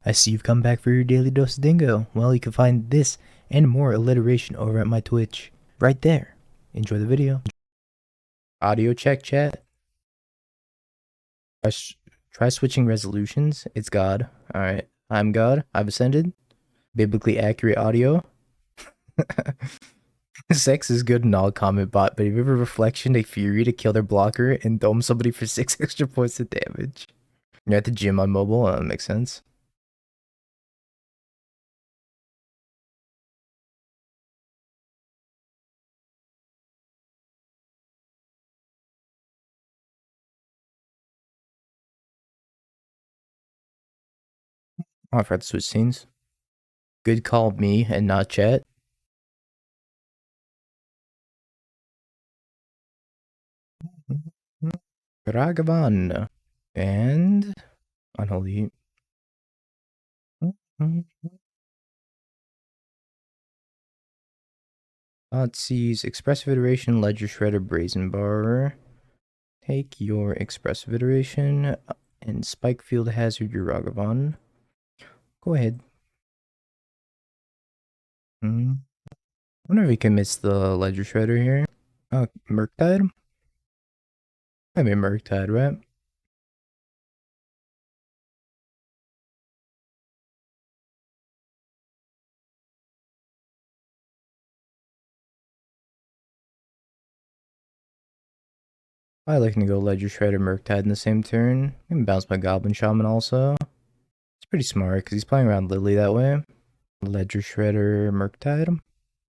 I see you've come back for your daily dose of dingo. Well, you can find this and more alliteration over at my Twitch. Right there. Enjoy the video. Audio check, chat. Try switching resolutions. It's God. Alright. I'm God. I've ascended. Biblically accurate audio. Sex is good and all, comment bot, but if you have a reflection, a fury to kill their blocker and dome somebody for 6 extra points of damage. You're at the gym on mobile. Makes sense. Oh, I forgot to switch scenes. Good call, me and not chat. Ragavan and Unholy. Thoughtseize, Expressive Iteration, Ledger Shredder, Brazen Bar. Take your Expressive Iteration and Spike Field Hazard your Ragavan. Go ahead. I wonder if he commits the Ledger Shredder here. Oh, Murktide? I mean Murktide, right? I like to go Ledger Shredder, Murktide in the same turn. I can bounce my Goblin Shaman also. It's pretty smart because he's playing around Lily that way. Ledger Shredder, Murktide.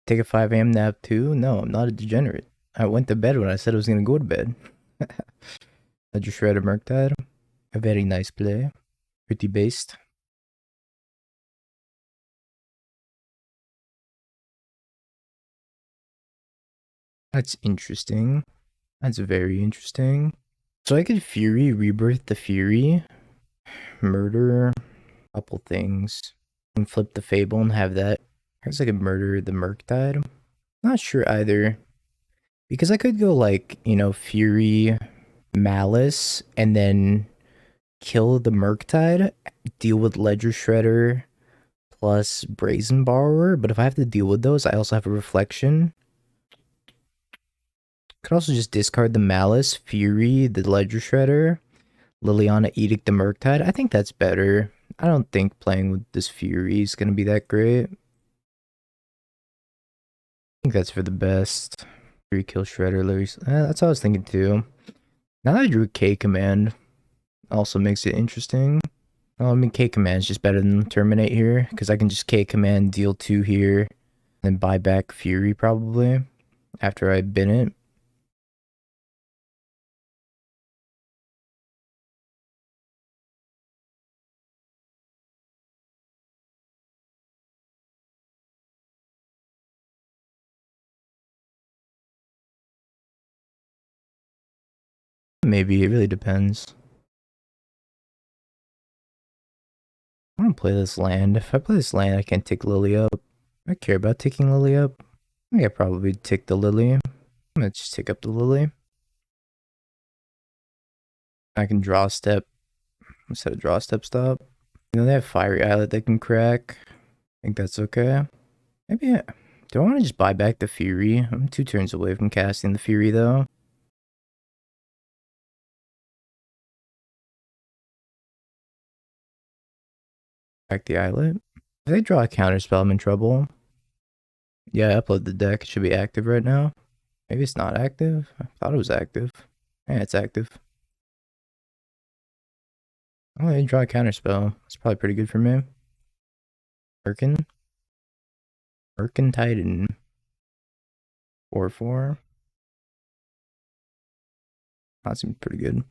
Take a 5 a.m. nap too? No, I'm not a degenerate. I went to bed when I said I was gonna go to bed. Ledger Shredder, Murktide. A very nice play. Pretty based. That's interesting. That's very interesting. So I could Fury, Rebirth the Fury, murder a couple things, and flip the Fable and have that. I guess I could murder the Murktide. Not sure either. Because I could go like, you know, Fury, Malice, and then kill the Murktide, deal with Ledger Shredder plus Brazen Borrower, but if I have to deal with those, I also have a Reflection. Could also just discard the Malice, Fury, the Ledger Shredder, Liliana Edict the Murktide. I think that's better. I don't think playing with this Fury is going to be that great. I think that's for the best. Fury kill Shredder, that's what I was thinking too. Now that I drew K command, also makes it interesting. Well, I mean, K command is just better than Terminate here, because I can just K command, deal 2 here, then buy back Fury probably, after I bin it. Maybe, it really depends. I want to play this land. If I play this land, I can't take Lily up. I care about taking Lily up. I think I probably take the Lily. I'm gonna just take up the Lily. I can draw a step instead of draw a step stop. You know, they have Fiery Islet they can crack. I think that's okay. Maybe do I want to just buy back the Fury? I'm 2 turns away from casting the Fury though. Back the Islet. If they draw a counterspell, I'm in trouble. Yeah, I upload the deck. It should be active right now. Maybe it's not active. I thought it was active. Yeah, it's active. Oh, I draw a counterspell. That's probably pretty good for me. Merkin Titan. 4/4. That seems pretty good.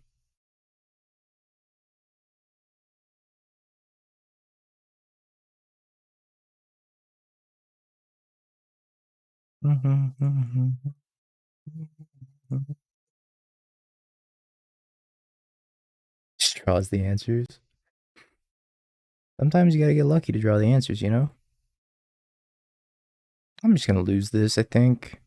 Just draws the answers. Sometimes you gotta get lucky to draw the answers, you know? I'm just gonna lose this, I think.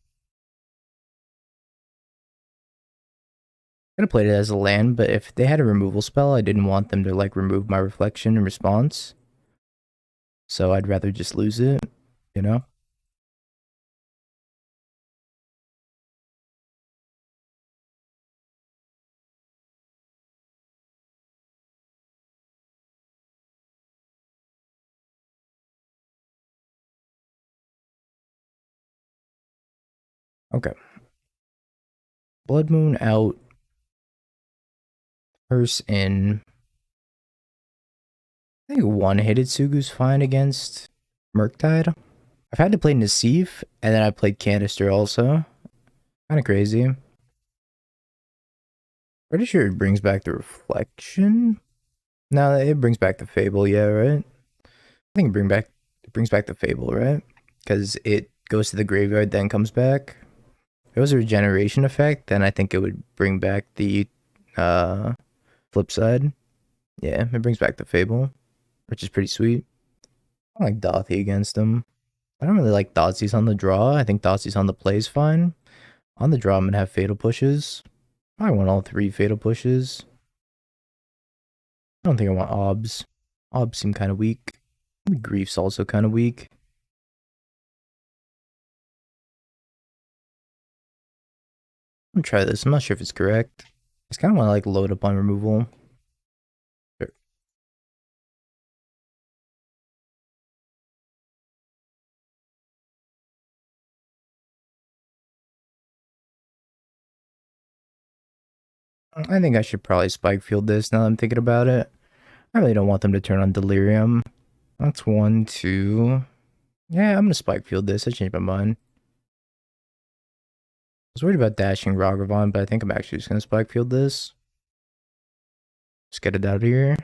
I could have played it as a land, but if they had a removal spell, I didn't want them to like remove my reflection in response. So I'd rather just lose it, you know? Okay. Blood Moon out, Curse in. I think one Hitotsugu's fine against Murktide. I've had to play Nassif, and then I played Canister also. Kind of crazy. Pretty sure it brings back the Reflection. No, it brings back the Fable, yeah, right? I think it brings back the Fable, right? Because it goes to the graveyard, then comes back. If it was a regeneration effect, then I think it would bring back the uh flip side. Yeah, it brings back the Fable, which is pretty sweet. I like Dothi against him. I don't really like Dotsies on the draw. I think Dotsies on the play is fine. On the draw, I'm gonna have Fatal Pushes. I want all three Fatal Pushes. I don't think I want Obs. Obs seem kind of weak. Grief's also kind of weak. I'm gonna try this. I'm not sure if it's correct. I just kind of want to like load up on removal. Sure. I think I should probably Spike Field this now that I'm thinking about it. I really don't want them to turn on Delirium. That's one, two. Yeah, I'm gonna Spike Field this. I changed my mind. I was worried about dashing Ragavan, but I think I'm actually just gonna Spike Field this. Just get it out of here.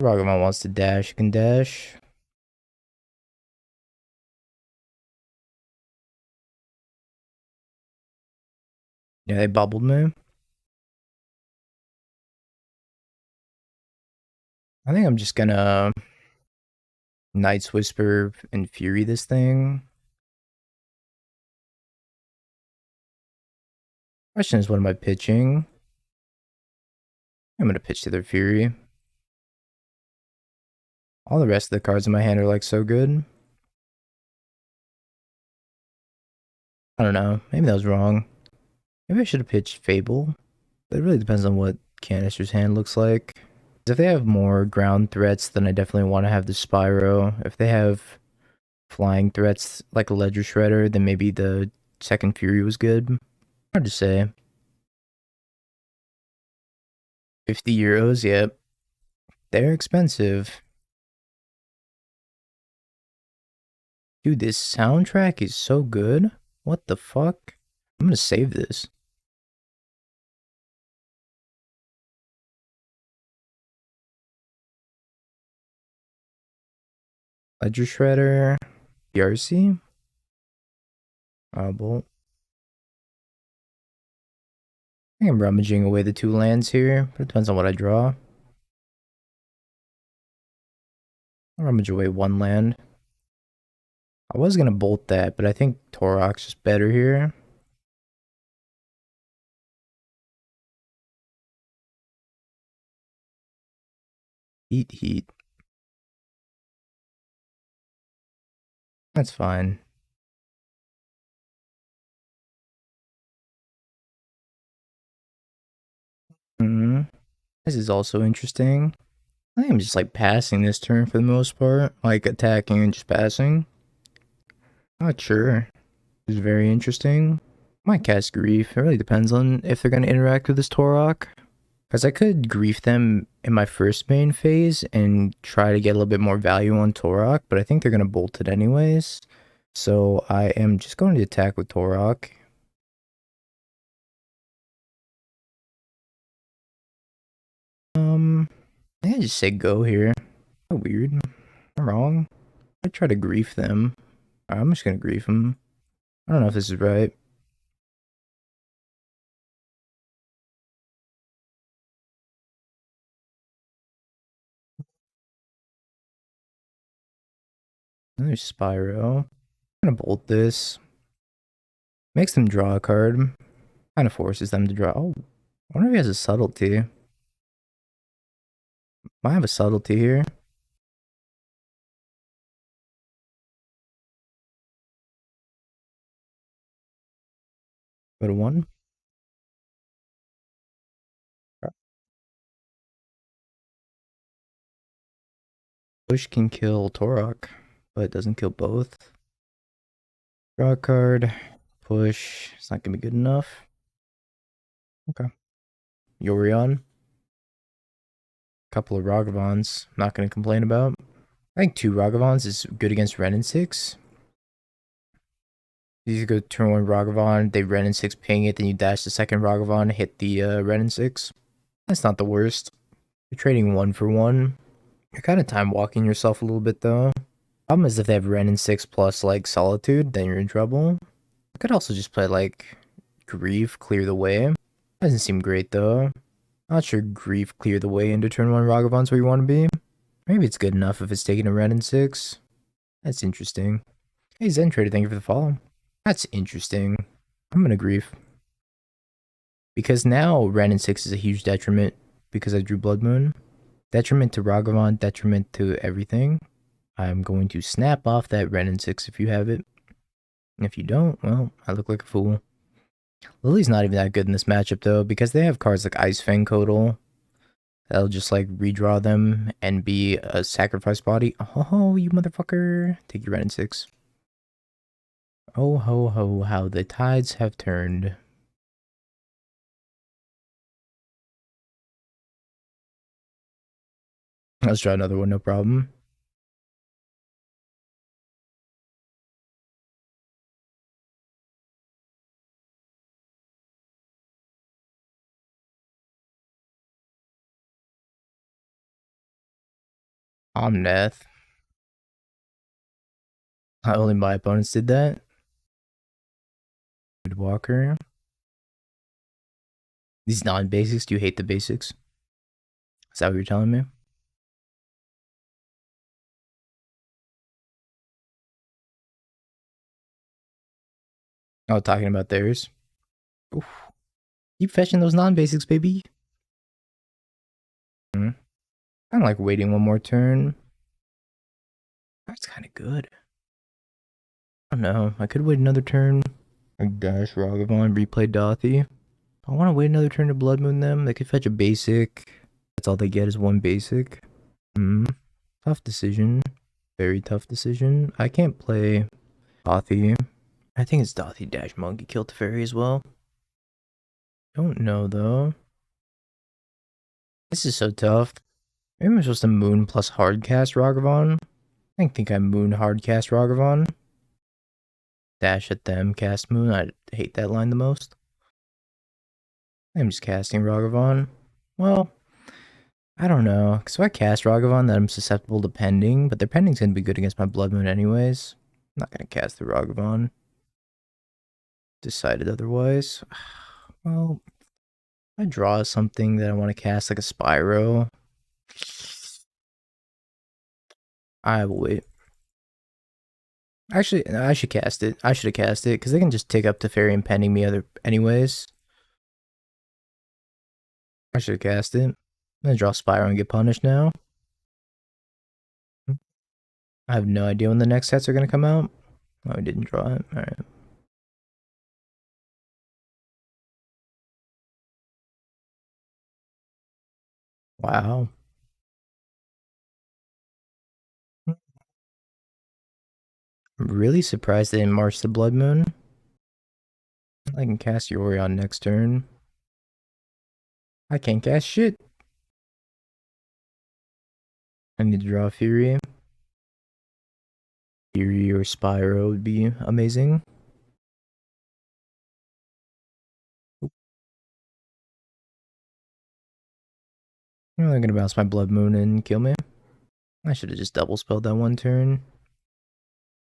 Ragavan wants to dash, you can dash. Yeah, they bubbled me. I think I'm just gonna Night's Whisper and Fury this thing. Question is, what am I pitching? I'm gonna pitch to their Fury. All the rest of the cards in my hand are like so good. I don't know. Maybe that was wrong. Maybe I should have pitched Fable. But it really depends on what Canister's hand looks like. If they have more ground threats, then I definitely want to have the Spyro. If they have flying threats like a Ledger Shredder, then maybe the second Fury was good. Hard to say. 50 euros, yep. They're expensive. Dude, this soundtrack is so good. What the fuck? I'm gonna save this. Ledger Shredder. BRC? Bolt. I think I'm rummaging away the two lands here, but it depends on what I draw. I'll rummage away one land. I was gonna bolt that, but I think Torok's is better here. Heat. That's fine. Hmm. This is also interesting. I think I'm just like passing this turn for the most part. Like attacking and just passing. Not sure. It's very interesting. Might cast Grief. It really depends on if they're gonna interact with this Torok. Because I could Grief them in my first main phase and try to get a little bit more value on Torok, but I think they're gonna bolt it anyways. So I am just going to attack with Torok. I think I just say go here. Oh, weird. I'm wrong. I try to grief them. I'm just gonna grief them. I don't know if this is right. There's Spyro. I'm gonna bolt this. Makes them draw a card. Kind of forces them to draw. Oh, I wonder if he has a subtlety. Might have a subtlety here. Go to 1. Push can kill Torok, but it doesn't kill both. Draw a card. Push. It's not gonna be good enough. Okay. Yorion. Couple of Ragavans. Not gonna complain about. I think 2 Ragavans is good against Ren and 6. You go turn 1 Ragavan, they Ren and 6 ping it, then you dash the second Ragavan, hit the Ren and 6. That's not the worst. You're trading 1 for 1. You're kind of time walking yourself a little bit though. Problem is if they have Ren and 6 plus like Solitude, then you're in trouble. I could also just play like Grief, clear the way. Doesn't seem great though. Not sure Grief, clear the way into turn 1 Ragavan's where you want to be. Maybe it's good enough if it's taking a Ren and 6. That's interesting. Hey Zen Trader, thank you for the follow. That's interesting. I'm gonna Grief. Because now Ren and 6 is a huge detriment because I drew Blood Moon. Detriment to Ragavan, detriment to everything. I'm going to snap off that Ren and 6 if you have it. And if you don't, well, I look like a fool. Lily's not even that good in this matchup though, because they have cards like Ice Fang Kotal. That'll just like redraw them and be a sacrifice body. Oh, you motherfucker. Take your Ren and 6. Oh ho ho, how the tides have turned. Let's try another one, no problem. Omnath. Only my opponents did that. Good Walker. These non-basics, do you hate the basics? Is that what you're telling me? Oh, talking about theirs. Oof. Keep fetching those non-basics, baby. Hmm. I don't like waiting one more turn. That's kind of good. I don't know. I could wait another turn. Like dash Ragavan, replay Dothy. I want to wait another turn to Blood Moon them. They could fetch a basic. That's all they get is one basic. Hmm. Tough decision. Very tough decision. I can't play Dothy. I think it's Dothy dash Monkey Kill Teferi as well. Don't know though. This is so tough. Maybe I'm supposed to Moon plus Hardcast Ragavan. I think I Moon Hardcast Ragavan. Dash at them, cast Moon. I hate that line the most. I'm just casting Ragavan. Well, I don't know. So I cast Ragavan that I'm susceptible to pending, but their pending's gonna be good against my Blood Moon anyways. I'm not gonna cast the Ragavan. Decided otherwise. Well, I draw something that I want to cast like a Spyro. I will wait. Actually, I should cast it. I should have cast it because they can just take up Teferi and pending me other anyways. I should have cast it. I'm gonna draw Spyro and get punished now. I have no idea when the next sets are gonna come out. Oh, I didn't draw it. Alright. Wow. I'm really surprised they didn't march the Blood Moon. I can cast Yori on next turn. I can't cast shit. I need to draw a Fury. Fury or Spyro would be amazing. They're gonna bounce my Blood Moon and kill me. I should have just double spelled that one turn.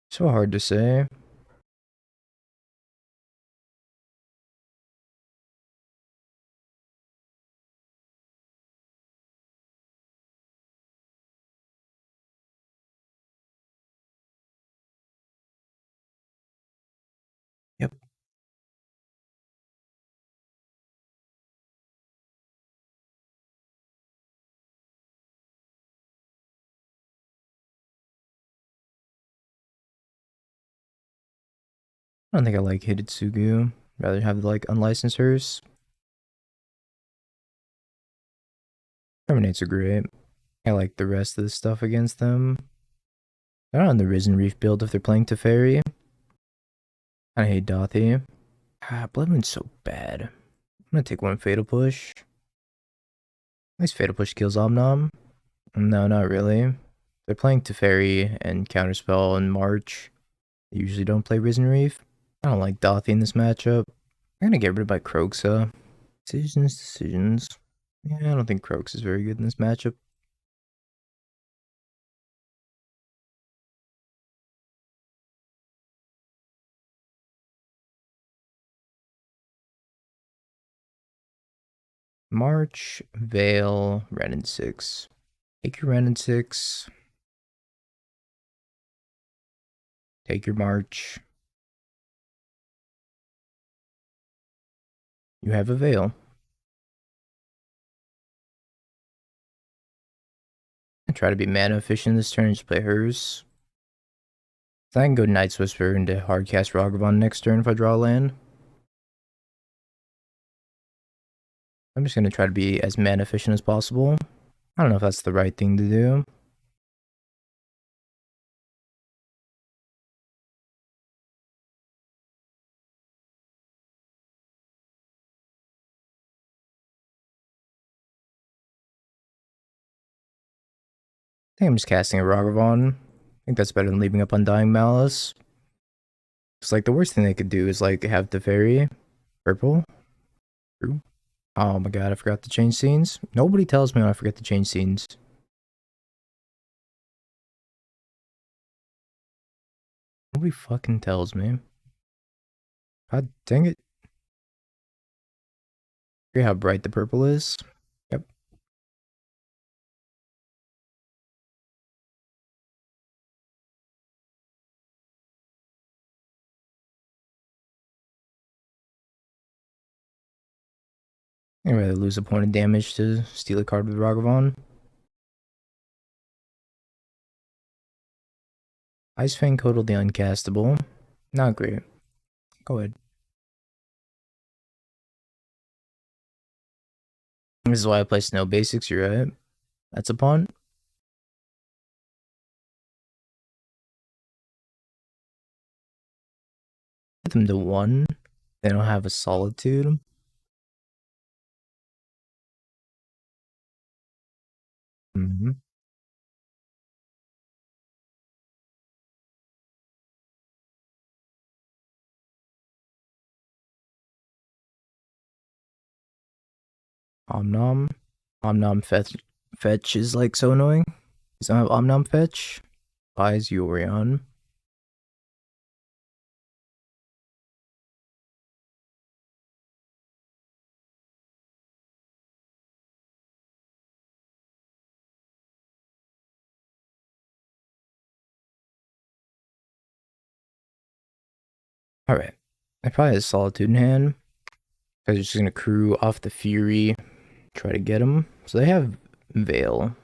So hard to say. Yep. I don't think I like Hidetsugu. Rather have like unlicensed hearse. Terminates are great. I like the rest of the stuff against them. They're not on the Risen Reef build if they're playing Teferi. I hate Dothy. Blood Moon's so bad. I'm gonna take one Fatal Push. Nice Fatal Push kills Omnom. No, not really. They're playing Teferi and Counterspell in March. They usually don't play Risen Reef. I don't like Dothy in this matchup. I'm gonna get rid of my Kroxa. Decisions. Yeah, I don't think Kroxa is very good in this matchup. March, Veil, Ren and 6. Take your Ren and 6. Take your March. You have a Veil. I try to be mana efficient this turn and just play hers. So I can go Night's Whisper into Hardcast Ragavan next turn if I draw a land. I'm just going to try to be as mana efficient as possible. I don't know if that's the right thing to do. I think I'm just casting a Ragavan. I think that's better than leaving up Undying Malice. It's like the worst thing they could do is like have the fairy purple. True. Oh my god, I forgot to change scenes. Nobody tells me when I forget to change scenes. Nobody fucking tells me. God dang it. Hear how bright the purple is? Yep. I'd rather lose a point of damage to steal a card with Ragavan. Ice Fang Codal the uncastable. Not great. Go ahead. This is why I play Snow Basics, you're right. That's a punt. Put them to 1. They don't have a Solitude. Mm-hmm. Omnom. Omnom fetch is like so annoying. Does not have Omnom fetch. Buys Yorion. Alright. I probably has Solitude in hand. I'm just gonna crew off the Fury, try to get him. So they have Veil.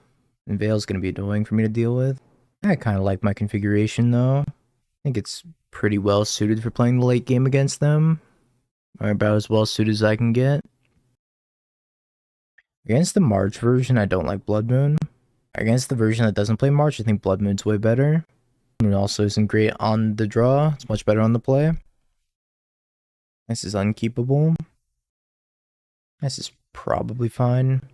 And Veil's gonna be annoying for me to deal with. I kind of like my configuration though. I think it's pretty well suited for playing the late game against them. Or about as well suited as I can get. Against the March version, I don't like Blood Moon. Against the version that doesn't play March, I think Blood Moon's way better. Moon also isn't great on the draw. It's much better on the play. This is unkeepable. This is probably fine. I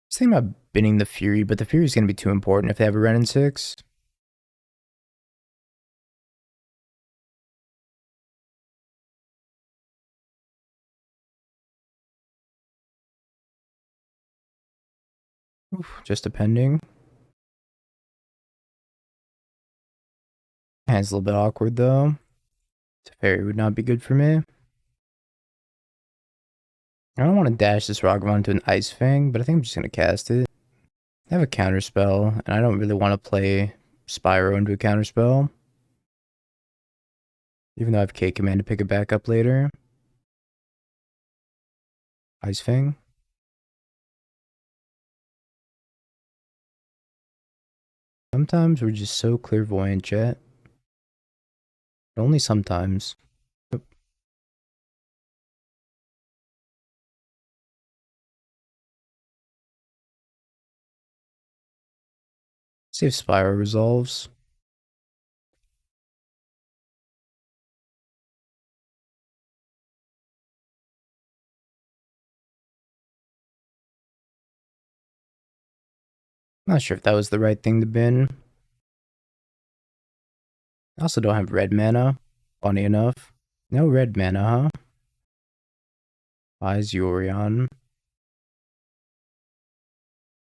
was thinking about binning the Fury, but the Fury is going to be too important if they have a Ren and 6. Oof, just depending. Hand's a little bit awkward though. Teferi would not be good for me. I don't want to dash this Ragavan into an Ice Fang, but I think I'm just going to cast it. I have a counterspell, and I don't really want to play Spyro into a counterspell. Even though I have K command to pick it back up later. Ice Fang. Sometimes we're just so clairvoyant, chat. But only sometimes. Yep. See if Spyro resolves. Not sure if that was the right thing to bin. I also don't have red mana. Funny enough. No red mana, huh? Buys Yorion.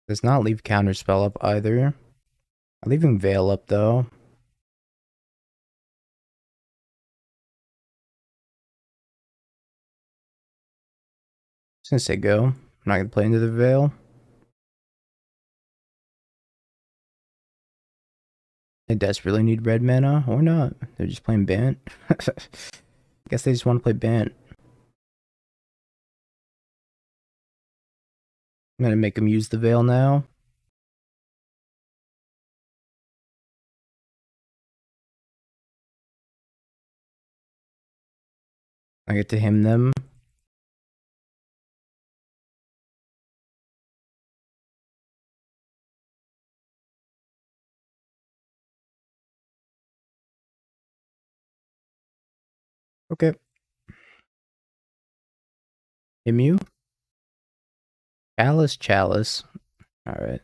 Does not leave Counterspell up either. I'm leaving Veil up though. Just gonna say go. I'm not gonna play into the Veil. They desperately need red mana, or not. They're just playing Bant. Guess they just want to play Bant. I'm gonna make them use the Veil now. I get to hymn them. Okay. Hymn Chalice. Alright.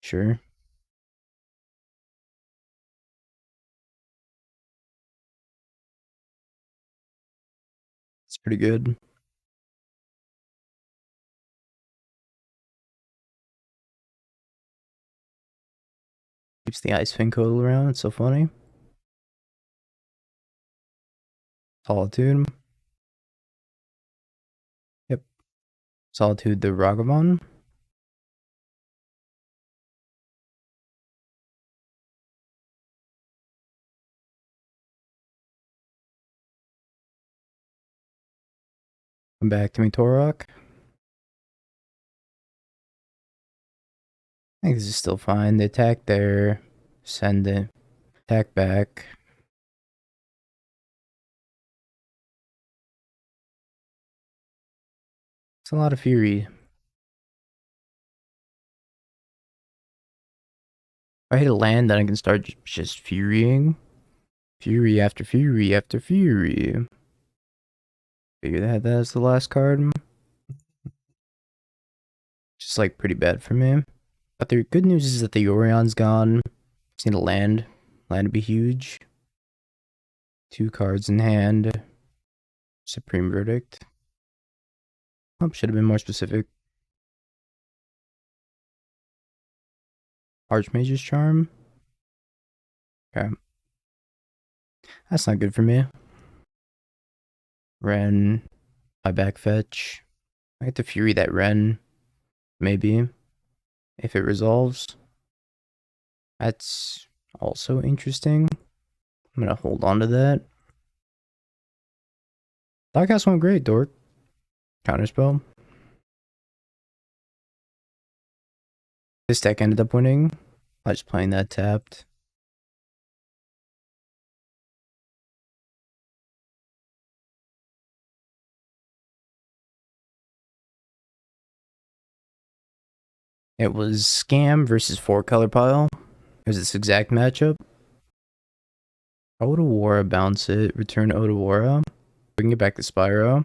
Sure. It's pretty good. Keeps the Ice-Fang Codal around. It's so funny. Solitude. Yep. Solitude the Ragavan. Come back to me, Torok. I think this is still fine. The attack there. Send it. Attack back. It's a lot of fury. If I hit a land, then I can start just furying. Fury after fury after fury. Figure that's the last card. Just like pretty bad for me. But the good news is that the Orion's gone. Just need a land. Land would be huge. 2 cards in hand. Supreme Verdict. Oh, should have been more specific. Archmage's Charm. Okay. That's not good for me. Ren. My back fetch. I get to Fury that Ren. Maybe. If it resolves. That's also interesting. I'm gonna hold on to that. Doghouse went great, Dork. Counterspell. This deck ended up winning. I was playing that tapped. It was Scam versus 4-color pile. It was this exact matchup. Otawara, bounce it, return Otawara. We can get back to Spyro.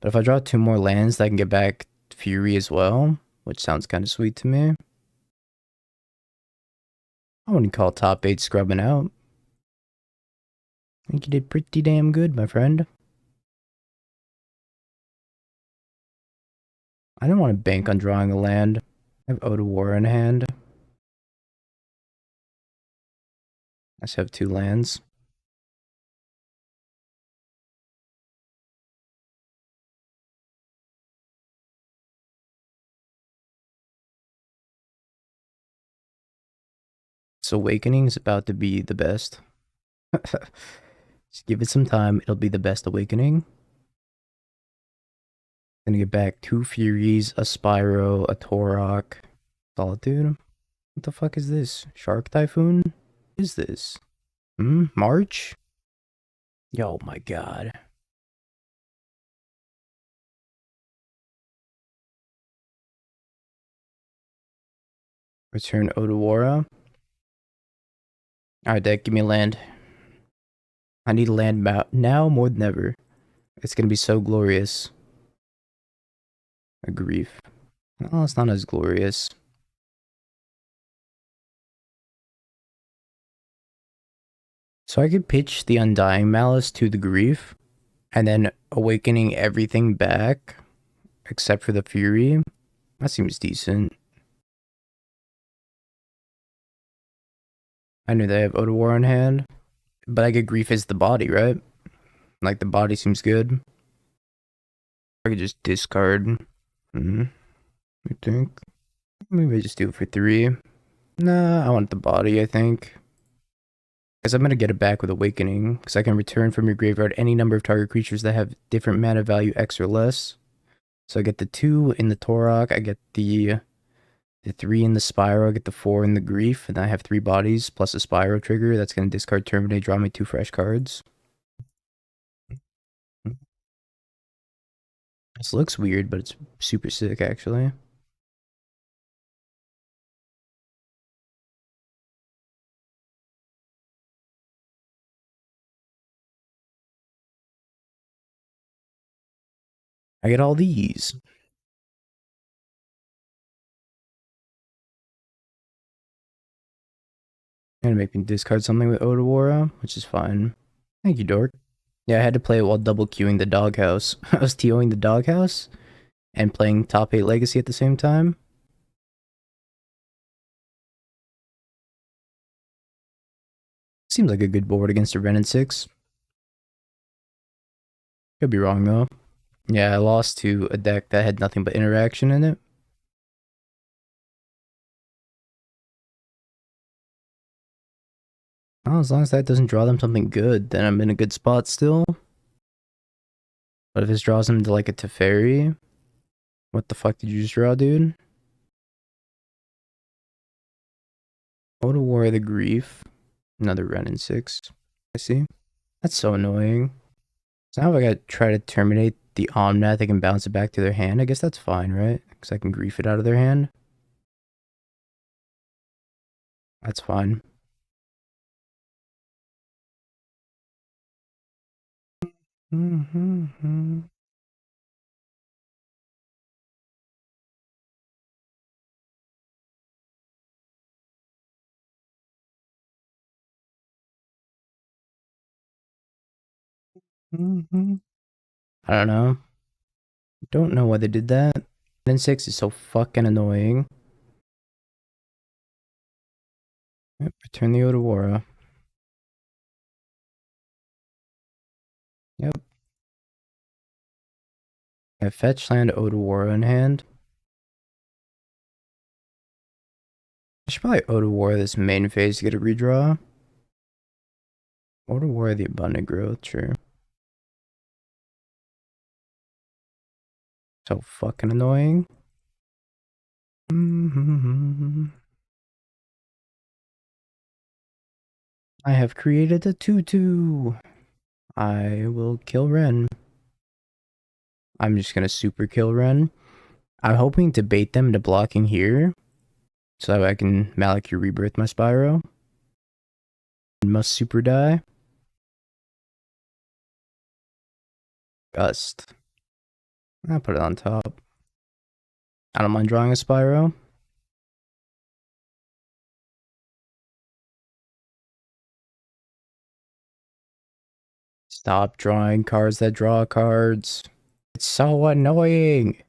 But if I draw 2 more lands, I can get back Fury as well, which sounds kind of sweet to me. I wouldn't call top 8 scrubbing out. I think you did pretty damn good, my friend. I didn't want to bank on drawing a land. I have Otawara in hand. I just have 2 lands. So Awakening is about to be the best. Just give it some time. It'll be the best Awakening. Gonna get back 2 Furies, a Spyro, a Torok, Solitude. What the fuck is this? Shark Typhoon? What is this? March? Yo, my god. Return Odawara. Alright, deck, give me land. I need land now more than ever. It's gonna be so glorious. A grief. Oh, it's not as glorious. So I could pitch the Undying Malice to the grief, and then awakening everything back, except for the Fury. That seems decent. I knew they have Odawara in hand, but I get grief as the body, right? Like the body seems good. I could just discard. I think. Maybe I just do it for 3. Nah, I want the body, I think. Because I'm going to get it back with Awakening. Because I can return from your graveyard any number of target creatures that have different mana value X or less. So I get the 2 in the Torok. I get the 3 in the Spyro. I get the 4 in the Grief. And I have 3 bodies plus a Spyro trigger. That's going to discard Terminate, draw me 2 fresh cards. This looks weird, but it's super sick, actually. I get all these. Gonna make me discard something with Odawara, which is fine. Thank you, Dork. Yeah, I had to play it while double queuing the doghouse. I was TOing the doghouse and playing top 8 legacy at the same time. Seems like a good board against a Ren and 6. Could be wrong though. Yeah, I lost to a deck that had nothing but interaction in it. Oh, as long as that doesn't draw them something good, then I'm in a good spot still. But if this draws them to like a Teferi, what the fuck did you just draw, dude? Go to War of the Grief. Another Ren and 6. I see. That's so annoying. So now if I gotta try to terminate the Omnath, they can bounce it back to their hand. I guess that's fine, right? Because I can grief it out of their hand. That's fine. I don't know. Don't know why they did that. Then 6 is so fucking annoying. Yep, return the Odawara. Yep. I have fetch land Odawara in hand. I should probably Odawara this main phase to get a redraw. Odawara the abundant growth, sure. So fucking annoying. I have created a 2/2. I will kill Ren. I'm just gonna super kill Ren. I'm hoping to bait them into blocking here, so that I can Malakir Rebirth my Spyro. Must super die. Gust. I'll put it on top. I don't mind drawing a Spyro. Stop drawing cards that draw cards. It's so annoying.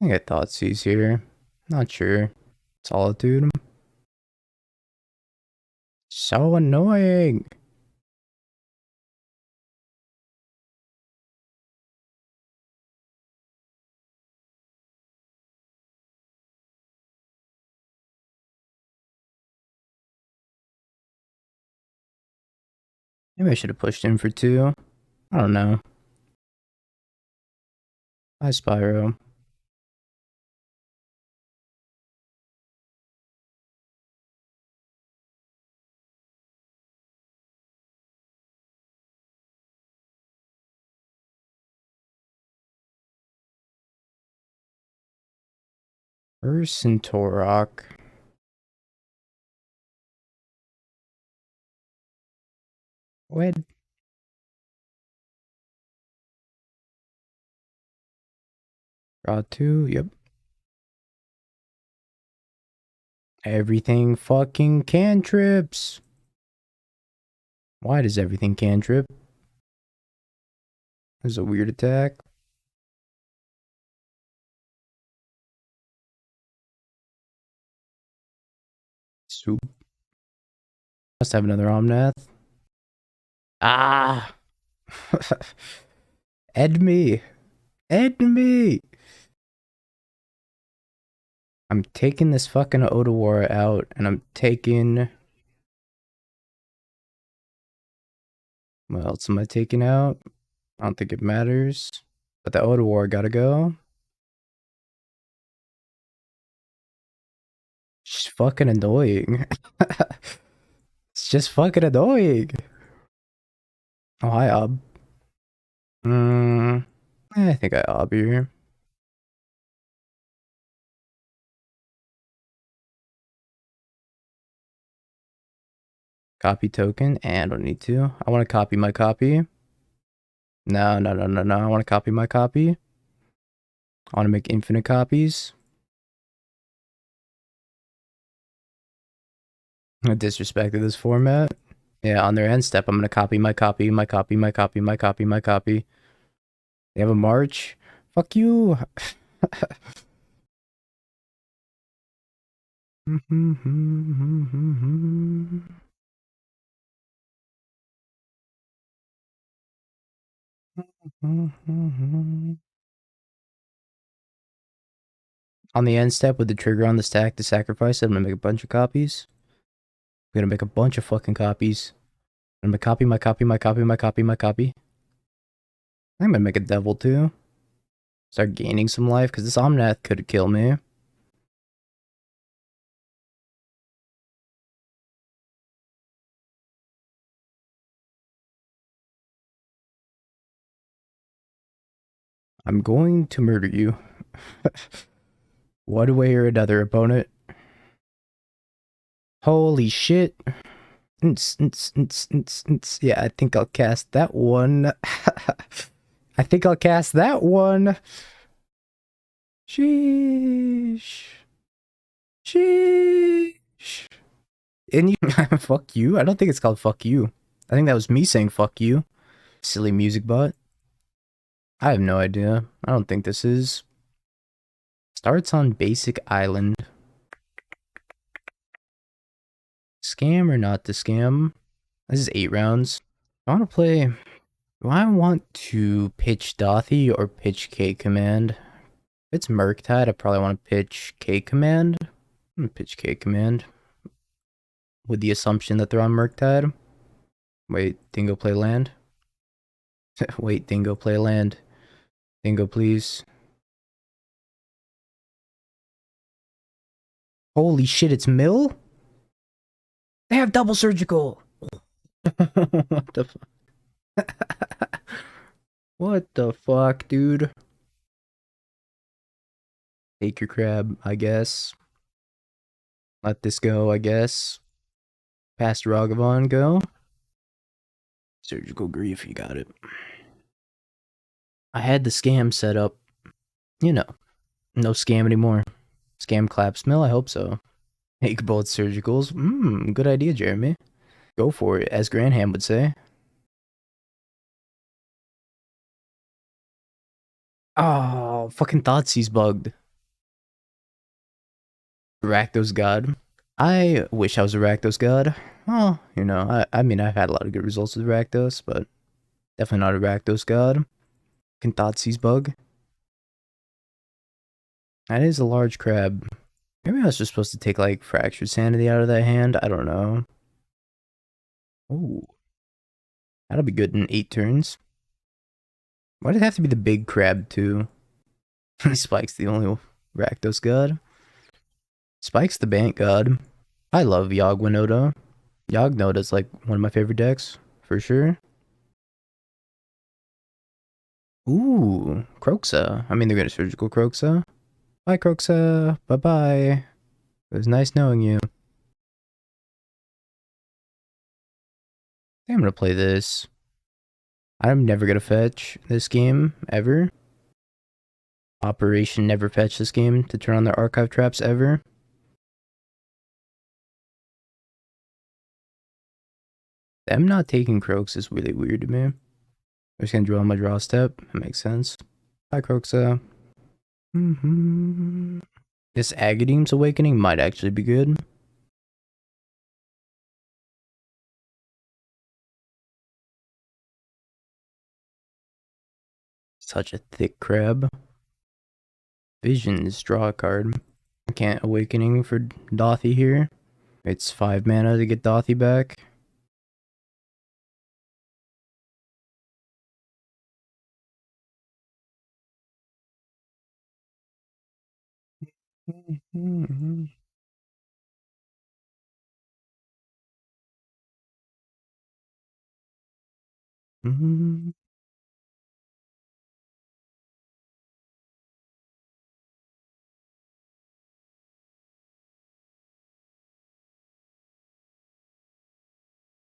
I got Thoughtseize here. Not sure. Solitude. So annoying. Maybe I should have pushed in for 2. I don't know. Hi, Spyro. Urson Torok. What? Draw 2, yep. Everything fucking cantrips. Why does everything cantrip? This is a weird attack. Soup. Must have another Omnath. Ah! Ed me! Ed me! I'm taking this fucking Otawara out, and I'm taking... What else am I taking out? I don't think it matters. But the Otawara gotta go. It's fucking annoying. It's just fucking annoying. Oh, hi, Ob. I think I Ob here. Copy token, and I don't need to. I want to copy my copy. No, no, no, no, no. I want to copy my copy. I want to make infinite copies. I disrespected this format. Yeah, on their end step, I'm gonna copy my copy, my copy, my copy, my copy, my copy. They have a march. Fuck you. On the end step with the trigger on the stack to sacrifice it, I'm gonna make a bunch of copies. I'm gonna make a bunch of fucking copies. I'm gonna copy my copy, my copy, my copy, my copy. I'm gonna make a devil too. Start gaining some life, because this Omnath could kill me. I'm going to murder you. One way or another, opponent. Holy shit. Yeah, I think I'll cast that one. I think I'll cast that one. Sheesh. Sheesh. And you, fuck you? I don't think it's called fuck you. I think that was me saying fuck you. Silly music bot. I have no idea. I don't think this is. Starts on basic island. Scam or not to scam? This is 8 rounds. I want to play... Do I want to pitch Dothy or pitch K Command? If it's Murktide, I probably want to pitch K Command. I'm gonna pitch K Command. With the assumption that they're on Murktide. Wait, Dingo play land? Wait, Dingo play land. Dingo, please. Holy shit, it's Mill? They have double surgical! What the fuck? What the fuck, dude? Take your crab, I guess. Let this go, I guess. Past Ragavan, go. Surgical grief, you got it. I had the scam set up. You know, no scam anymore. Scam claps mill, I hope so. Take both surgicals. Good idea, Jeremy. Go for it, as Granham would say. Oh, fucking Thoughtseize bugged. Rakdos God. I wish I was a Rakdos God. Well, you know, I mean, I've had a lot of good results with Rakdos, but definitely not a Rakdos God. Fucking Thoughtseize bug. That is a large crab. Maybe I was just supposed to take, like, Fractured Sanity out of that hand. I don't know. Ooh. That'll be good in 8 turns. Why'd it have to be the big crab too? Spike's the only Rakdos god. Spike's the bank god. I love Yogg-Winota. Yogg-Nota's like one of my favorite decks, for sure. Ooh, Croxa. I mean, they're gonna surgical Croxa. Bye, Croxa. Bye-bye. It was nice knowing you. I'm gonna play this. I'm never gonna fetch this game, ever. Operation never fetch this game to turn on their archive traps, ever. Them not taking Croaks is really weird to me. I'm just gonna draw on my draw step. That makes sense. Bye, Croxa. This Agadeem's Awakening might actually be good. Such a thick crab. Visions, draw a card. I can't Awakening for Dothy here. It's 5 mana to get Dothy back.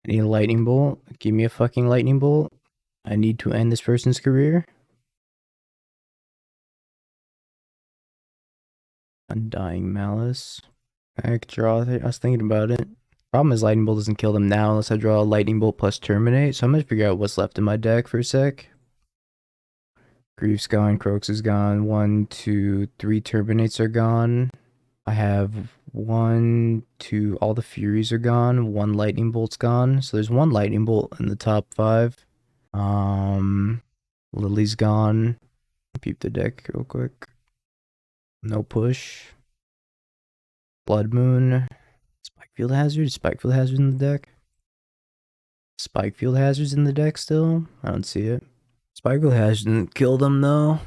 I need a lightning bolt. Give me a fucking lightning bolt. I need to end this person's career. Undying Malice. I could draw. I was thinking about it. Problem is lightning bolt doesn't kill them now unless I draw a lightning bolt plus terminate. So I'm gonna figure out what's left in my deck for a sec. Grief's gone. Croaks is gone. 1, 2, 3 terminates are gone. I have 1, 2. All the furies are gone. 1 lightning bolt's gone. So there's 1 lightning bolt in the top 5. Lily's gone. Peep the deck real quick. No push. Blood Moon. Spikefield Hazard? Spikefield Hazard in the deck? Spikefield Hazard's in the deck still? I don't see it. Spikefield Hazard didn't kill them though.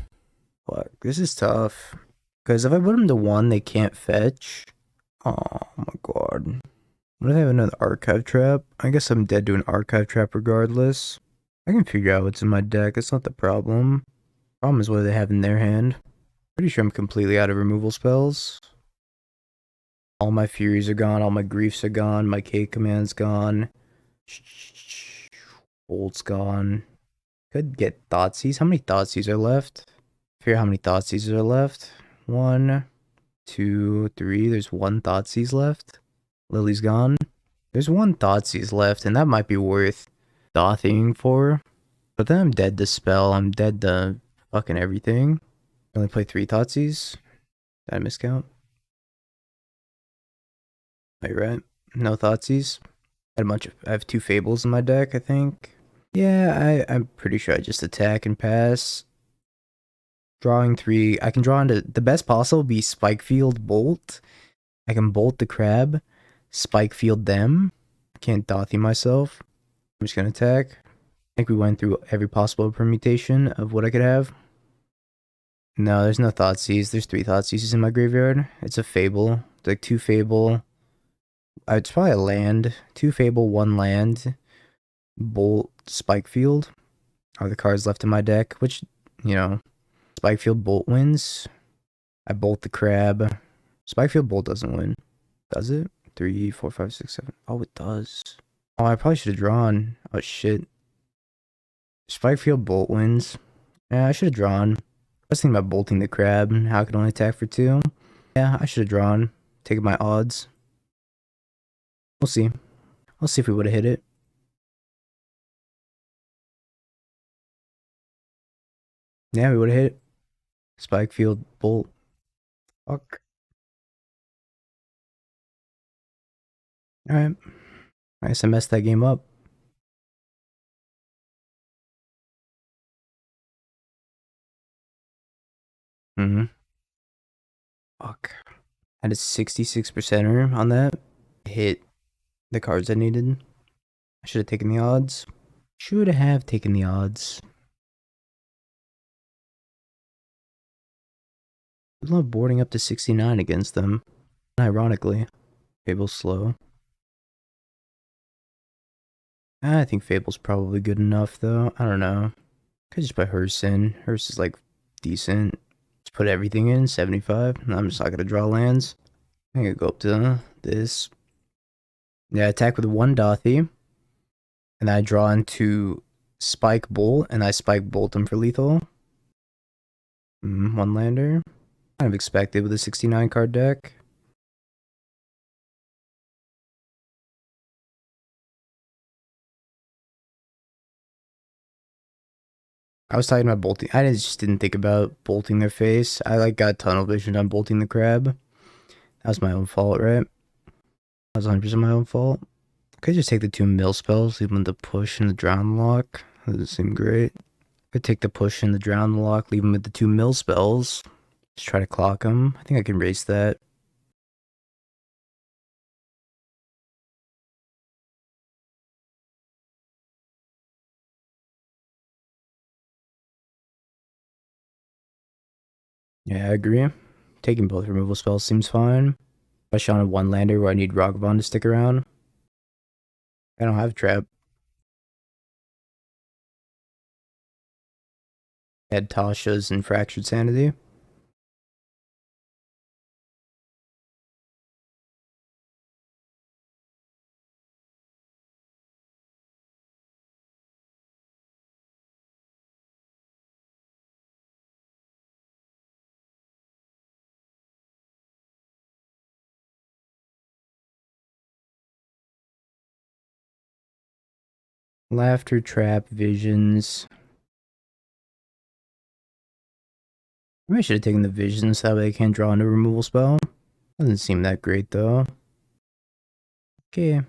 Fuck, this is tough. Because if I put them to 1, they can't fetch. Oh my god. What if I have another archive trap? I guess I'm dead to an archive trap regardless. I can figure out what's in my deck. That's not the problem. Problem is what they have in their hand. Pretty sure I'm completely out of removal spells. All my Furies are gone. All my Griefs are gone. My K command's gone. Bolt's gone. Could get Thoughtseize. How many Thoughtseize are left? Figure how many Thoughtseize are left. 1, 2, 3. There's 1 Thoughtseize left. Lily's gone. There's 1 Thoughtseize left, and that might be worth Dothying for. But then I'm dead to spell. I'm dead to fucking everything. I only play 3 Thoughtseize. Did I miscount? Wait, right? No Thoughtseize. I have 2 Fables in my deck, I think. Yeah, I'm pretty sure I just attack and pass. Drawing 3. I can draw into the best possible be Spikefield Bolt. I can bolt the crab. Spikefield them. Can't Dothy myself. I'm just gonna attack. I think we went through every possible permutation of what I could have. No, there's no Thoughtseize. There's 3 Thoughtseizes in my graveyard. It's a Fable. It's like 2 Fable. It's probably a land. 2 Fable, 1 land. Bolt, Spikefield are the cards left in my deck, which, you know, Spikefield Bolt wins. I bolt the crab. Spikefield Bolt doesn't win. Does it? 3, 4, 5, 6, 7. Oh, it does. Oh, I probably should have drawn. Oh, shit. Spikefield Bolt wins. Yeah, I should have drawn. I was thinking about bolting the crab and how I could only attack for 2. Yeah, I should have drawn. Taking my odds. We'll see. We'll see if we would have hit it. Yeah, we would have hit it. Spikefield Bolt. Fuck. Alright. I guess I messed that game up. Fuck. I had a 66%er on that. Hit the cards I needed. I should have taken the odds. Should have taken the odds. I love boarding up to 69 against them. Ironically, Fable's slow. I think Fable's probably good enough, though. I don't know. Could just put Hearse in. Hearse is like decent. Just put everything in, 75. I'm just not gonna draw lands. I'm gonna go up to this. Yeah, attack with one Dothy. And I draw into Spike Bolt, and I Spike Bolt him for lethal. One lander. Kind of expected with a 69 card deck. I was talking about bolting. I just didn't think about bolting their face. I like got tunnel vision on bolting the crab. That was my own fault, right? That was 100% my own fault. Could just take the 2 mill spells, leave them with the push and the drown lock. That doesn't seem great. Could take the push and the drown lock, leave them with the 2 mill spells. Just try to clock them. I think I can race that. Yeah, I agree. Taking both removal spells seems fine. Especially on a one lander where I need Ragavan to stick around. I don't have trap. Had Tasha's and Fractured Sanity. Laughter, trap, visions. Maybe I should have taken the visions, that way I can't draw into a removal spell. Doesn't seem that great though. Okay.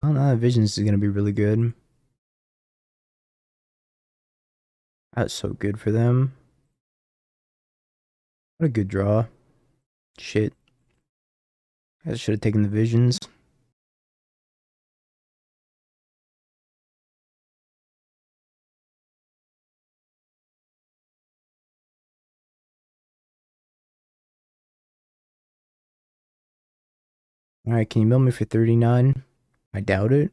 Well, now that visions is gonna be really good. That's so good for them. What a good draw. Shit. I should have taken the visions. Alright, can you mill me for 39? I doubt it.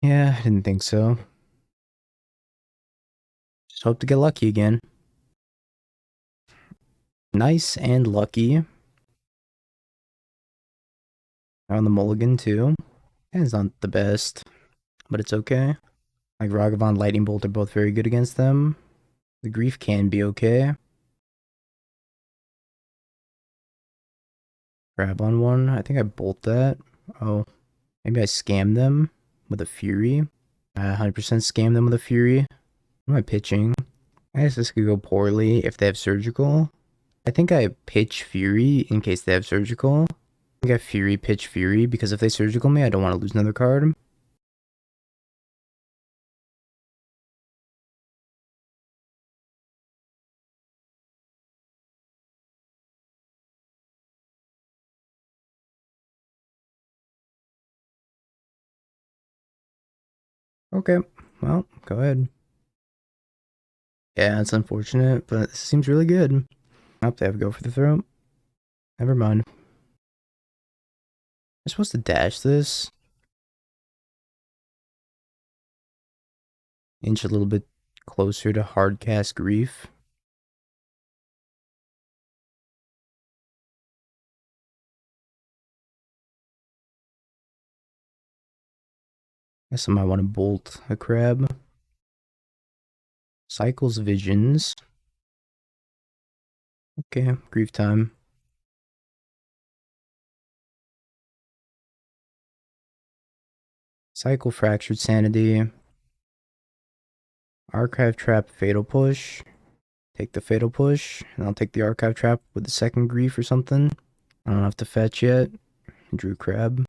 Yeah, I didn't think so. Just hope to get lucky again. Nice and lucky. On the mulligan too. And it's not the best, but it's okay. Like Ragavan, Lightning Bolt are both very good against them. The Grief can be okay. Grab on one. I think I bolt that. Oh, maybe I scam them with a Fury. I 100% scam them with a Fury. What am I pitching? I guess this could go poorly if they have Surgical. I think I pitch Fury in case they have Surgical. I think I Fury pitch Fury because if they Surgical me, I don't want to lose another card. Okay, well, go ahead. Yeah, it's unfortunate, but it seems really good. Oh, they have to go for the throat. Never mind. I'm supposed to dash this. Inch a little bit closer to hardcast Grief. Guess I might want to bolt a crab. Cycles visions. Okay, Grief time. Cycle fractured sanity. Archive trap fatal push. Take the fatal push, and I'll take the archive trap with the second grief or something. I don't have to fetch yet. Drew crab.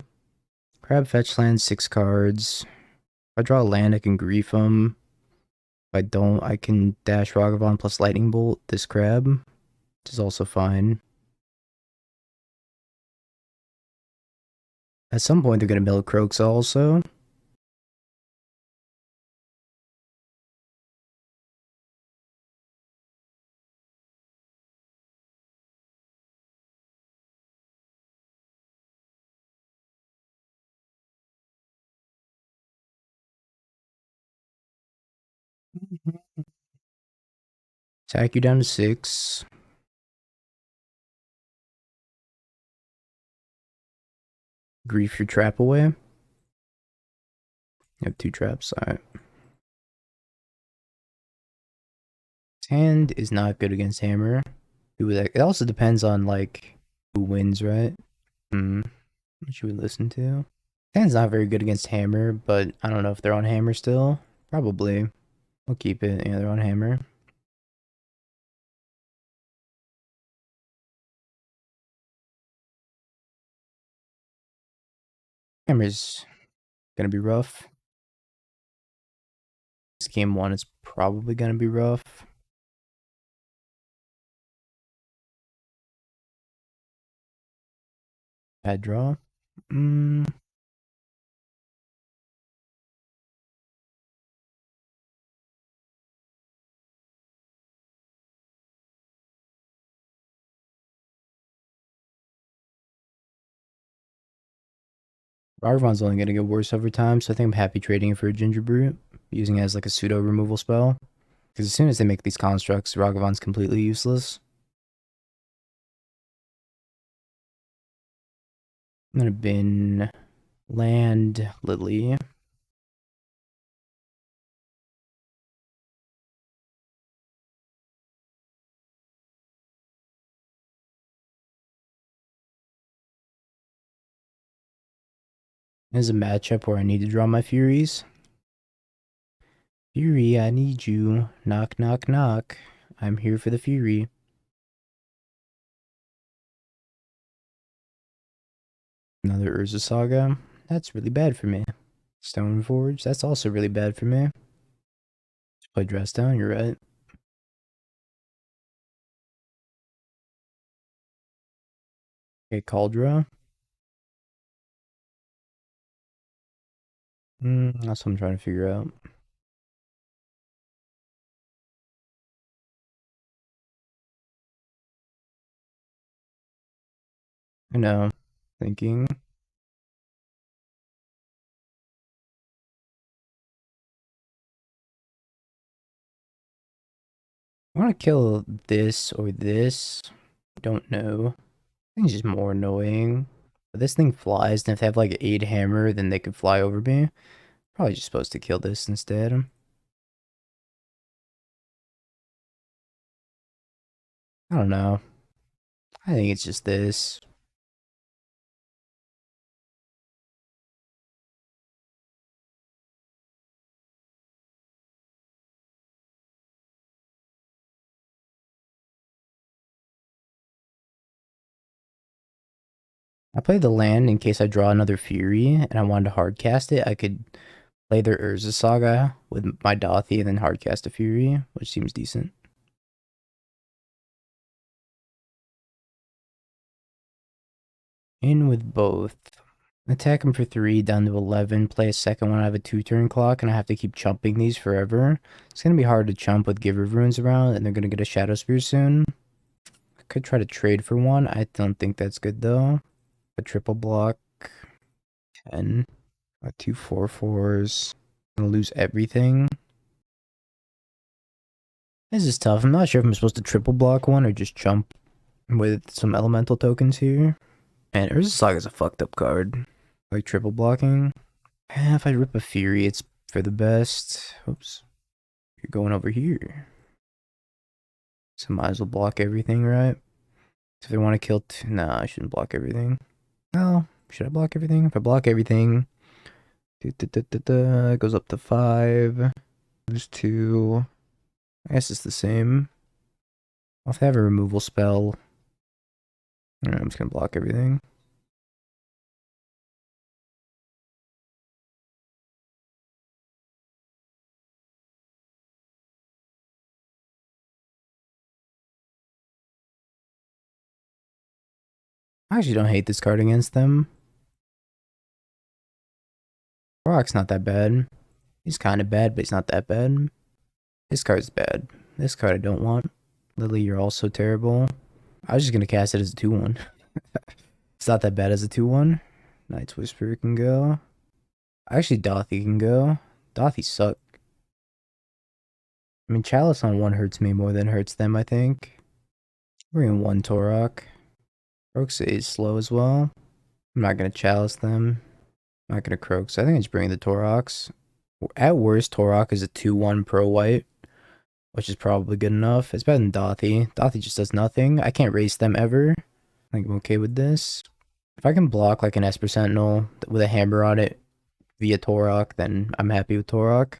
Crab fetch land 6 cards. If I draw a land, I can grief them. If I don't, I can dash Ragavan plus lightning bolt this crab, which is also fine. At some point, they're gonna mill Croaks also. Attack you down to 6. Grief your trap away. You have 2 traps. Alright. Hand is not good against hammer. It also depends on like who wins, right? What should we listen to? Hand's not very good against hammer, but I don't know if they're on hammer still. Probably. We'll keep it. Yeah, they're on hammer. Hammer's gonna be rough. This game 1 is probably gonna be rough. Bad draw. Arvon's only gonna get worse over time, so I think I'm happy trading it for a Ginger Brute, using it as like a pseudo removal spell. Because as soon as they make these constructs, Ragavon's completely useless. I'm gonna bin land Lily. There's a matchup where I need to draw my Furies. Fury, I need you. Knock, knock, knock. I'm here for the Fury. Another Urza Saga. That's really bad for me. Stoneforge. That's also really bad for me. Just play Dress Down, you're right. Okay, Cauldra. That's what I'm trying to figure out. I know. Thinking. I want to kill this or this. Don't know. I think it's just more annoying. But this thing flies, and if they have like 8 hammer, then they could fly over me. Probably just supposed to kill this instead. I don't know. I think it's just this. I played the land in case I draw another Fury and I wanted to hardcast it. I could play their Urza Saga with my Dothy and then hardcast a Fury, which seems decent. In with both. Attack him for 3, down to 11. Play a second one. I have a 2-turn clock, and I have to keep chumping these forever. It's going to be hard to chump with Giver of Runes around, and they're going to get a Shadow Spear soon. I could try to trade for one. I don't think that's good, though. A triple block. 10. 2 4/4s. I'm going to lose everything. This is tough. I'm not sure if I'm supposed to triple block one or just chump with some elemental tokens here. Man, Urza Saga's a fucked up card. Like triple blocking. If I rip a Fury, it's for the best. Oops. You're going over here. So might as well block everything, right? So if they want to kill... Nah, I shouldn't block everything. No, should I block everything? If I block everything... It goes up to 5. There's 2. I guess it's the same. If I have a removal spell... Alright, I'm just gonna block everything. I actually don't hate this card against them. Rock's not that bad. He's kind of bad, but he's not that bad. This card's bad. This card I don't want. Lily, you're also terrible. I was just gonna cast it as a 2/1. It's not that bad as a 2/1. Night's Whisper can go. Actually, Dothy can go. Dothy suck. I mean, Chalice on one hurts me more than it hurts them, I think. We're in one Torok. Croaks is slow as well. I'm not gonna Chalice them. I'm not gonna Croak, so I think I just bring the Toroks. At worst, Torok is a 2-1 pro white, which is probably good enough. It's better than Dothi. Dothi just does nothing. I can't race them ever. I think I'm okay with this. If I can block like an Esper Sentinel with a hammer on it via Torok, then I'm happy with Torok.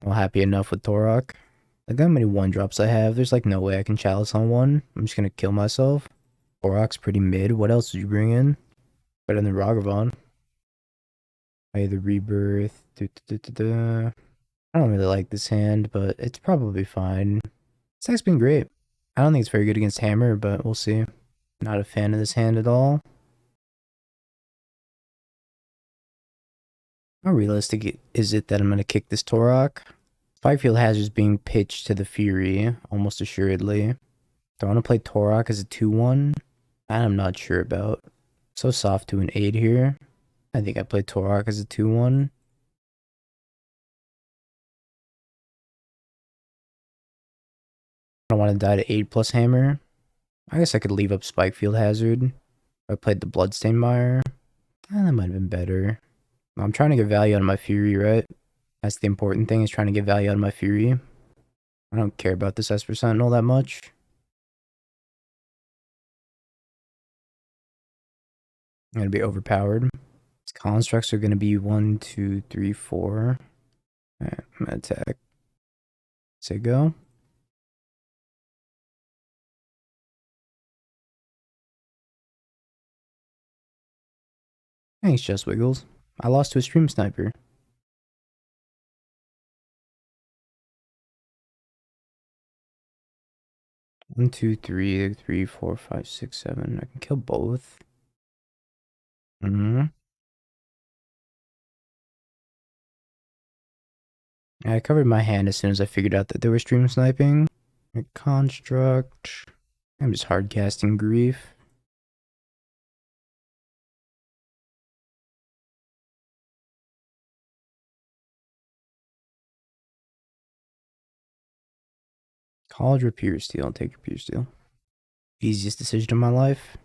I'm happy enough with Torok. Look how many 1-drops I have. There's like no way I can Chalice on one. I'm just gonna kill myself. Torok's pretty mid. What else did you bring in? Better than Ragavan. Play the Rebirth. I don't really like this hand, but it's probably fine. This deck's been great. I don't think it's very good against Hammer, but we'll see. Not a fan of this hand at all. How realistic is it that I'm going to kick this Torok? Spikefield Hazard's being pitched to the Fury, almost assuredly. Do I want to play Torok as a 2-1? I'm not sure about. So soft to an 8 here. I think I play Torok as a 2-1. I don't want to die to 8 plus Hammer. I guess I could leave up Spikefield Hazard. If I played the Bloodstained Mire. That might have been better. I'm trying to get value out of my Fury, right? That's the important thing, is trying to get value out of my Fury. I don't care about this Esper Sentinel that much. I'm going to be overpowered. These constructs are going to be 1, 2, 3, 4. Alright, I'm going to attack. Say go. Thanks, Just Wiggles. I lost to a Stream Sniper. One, two, three, 4, 5, 6, 7. I can kill both. I covered my hand as soon as I figured out that they were stream sniping. A construct. I'm just hard casting Grief. College or Pure Steel? I'll take your Pure Steel. Easiest decision of my life.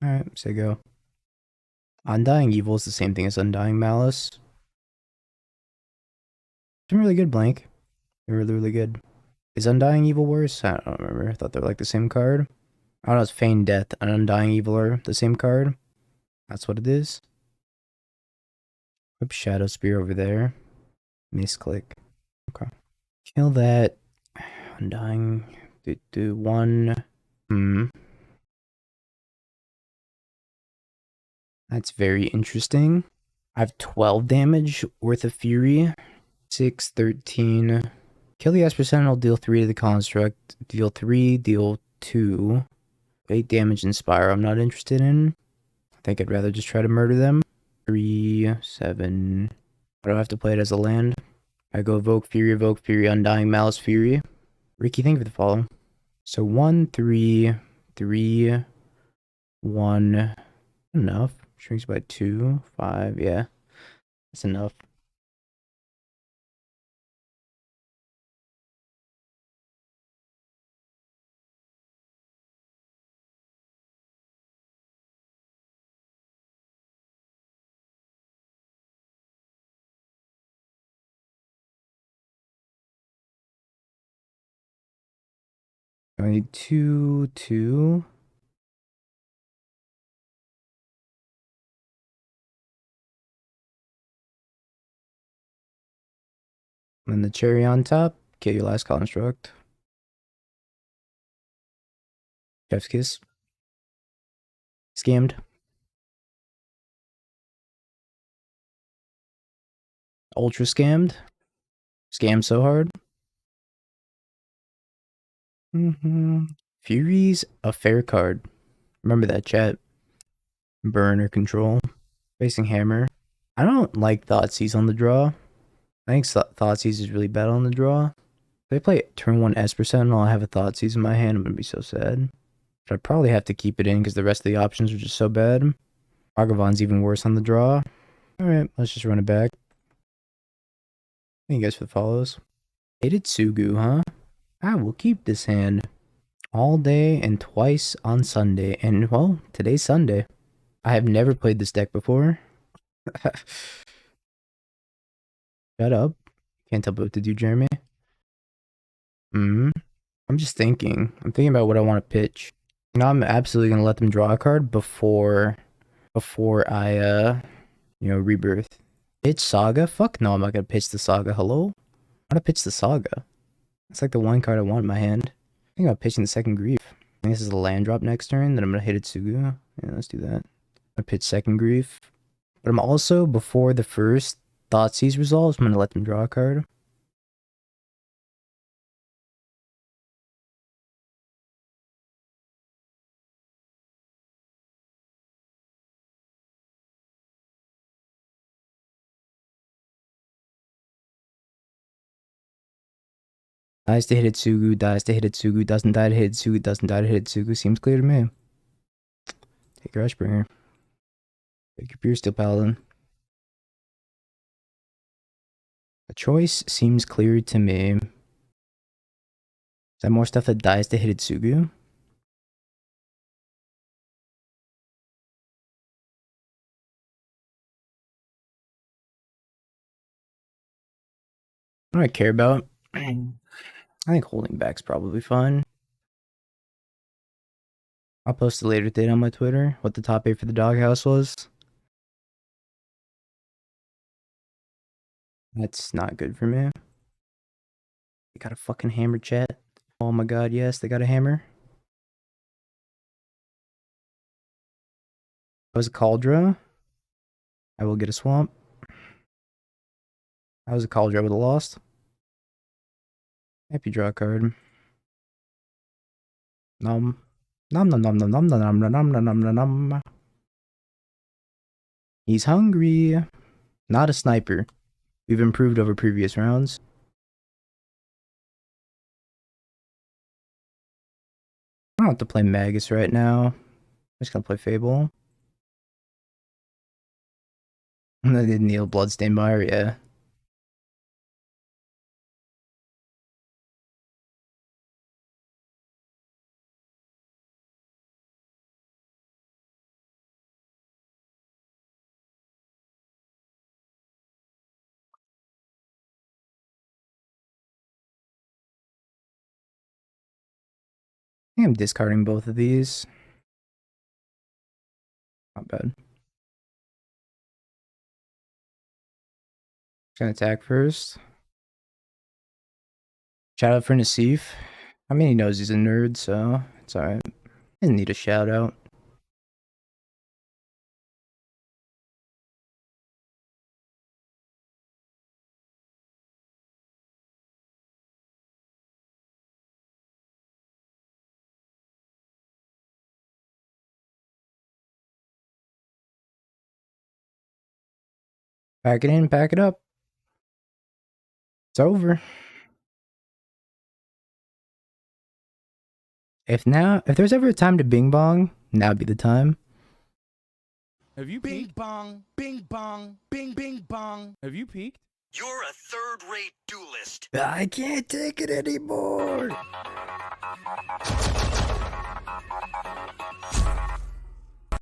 Alright, say go. Undying Evil is the same thing as Undying Malice. It's been really good, Blank. They're really, really good. Is Undying Evil worse? I don't remember. I thought they were like the same card. I don't know, it's Feigned Death and Undying Evil are the same card. That's what it is. Whip Shadow Spear over there. Misclick. Okay. Kill that. Undying. Do 1. That's very interesting. I have 12 damage worth of Fury. 6, 13. Kill the Esper Sentinel, deal 3 to the construct. Deal 3, deal 2. 8 damage Inspire I'm not interested in. I think I'd rather just try to murder them. 3, 7. I don't have to play it as a land. I go Evoke Fury, Undying Malice Fury. Ricky, thank you for the follow. So 1, 3, 3, 1. Enough. Shrinks by 2, 5. Yeah, that's enough. I need 2, 2. And the cherry on top, kill your last construct. Chef's kiss. Scammed. Ultra scammed. Scammed so hard. Fury's a fair card. Remember that, chat. Burn or control. Facing Hammer. I don't like Thoughtseize on the draw. I think Thoughtseize is really bad on the draw. If they play turn 1 Esper Sentinel, I have a Thoughtseize in my hand. I'm going to be so sad. But I'd probably have to keep it in because the rest of the options are just so bad. Ragavan's even worse on the draw. Alright, let's just run it back. Thank you guys for the follows. Hated Sugu, huh? I will keep this hand all day and twice on Sunday. And, well, today's Sunday. I have never played this deck before. Shut up. Can't tell me what to do, Jeremy. I'm just thinking. I'm thinking about what I want to pitch. You know, I'm absolutely gonna let them draw a card before I rebirth. Pitch Saga? Fuck no, I'm not gonna pitch the Saga. Hello? I want to pitch the Saga. That's like the one card I want in my hand. I think about pitching the second Grief. I think this is a land drop next turn, then I'm gonna hit it Sugu. Yeah, let's do that. I pitch second Grief. But I'm also, before the first Thoughtseize resolves, I'm gonna let them draw a card. Dies to Hitotsugu, dies to Hitotsugu, doesn't die to Hitotsugu, doesn't die to Hitotsugu. Seems clear to me. Take your Rushbringer. Take your Pure Steel Paladin. The choice seems clear to me. Is that more stuff that dies to Hitotsugu? What do I care about? I think holding back's probably fun. I'll post a later date on my Twitter, what the top 8 for the doghouse was. That's not good for me. They got a fucking hammer, chat. Oh my god, yes, they got a hammer. That was a Cauldra. I will get a swamp. That was a Cauldra I would have lost. Happy draw card. Nom. Nom nom nom nom nom nom nom nom nom nom nom nom. He's hungry. Not a sniper. We've improved over previous rounds. I don't have to play Magus right now. I'm just gonna play Fable. And I did Neil Bloodstained Mire, yeah. I think I'm discarding both of these. Not bad. Just gonna attack first. Shout out for Nassif. I mean, he knows he's a nerd, so it's alright. Didn't need a shout out. Pack it in, pack it up. It's over. If there's ever a time to bing bong, now would be the time. Have you Bing peeked? bong, bing bong, bing bing bong. Have you peeked? You're a third-rate duelist. I can't take it anymore.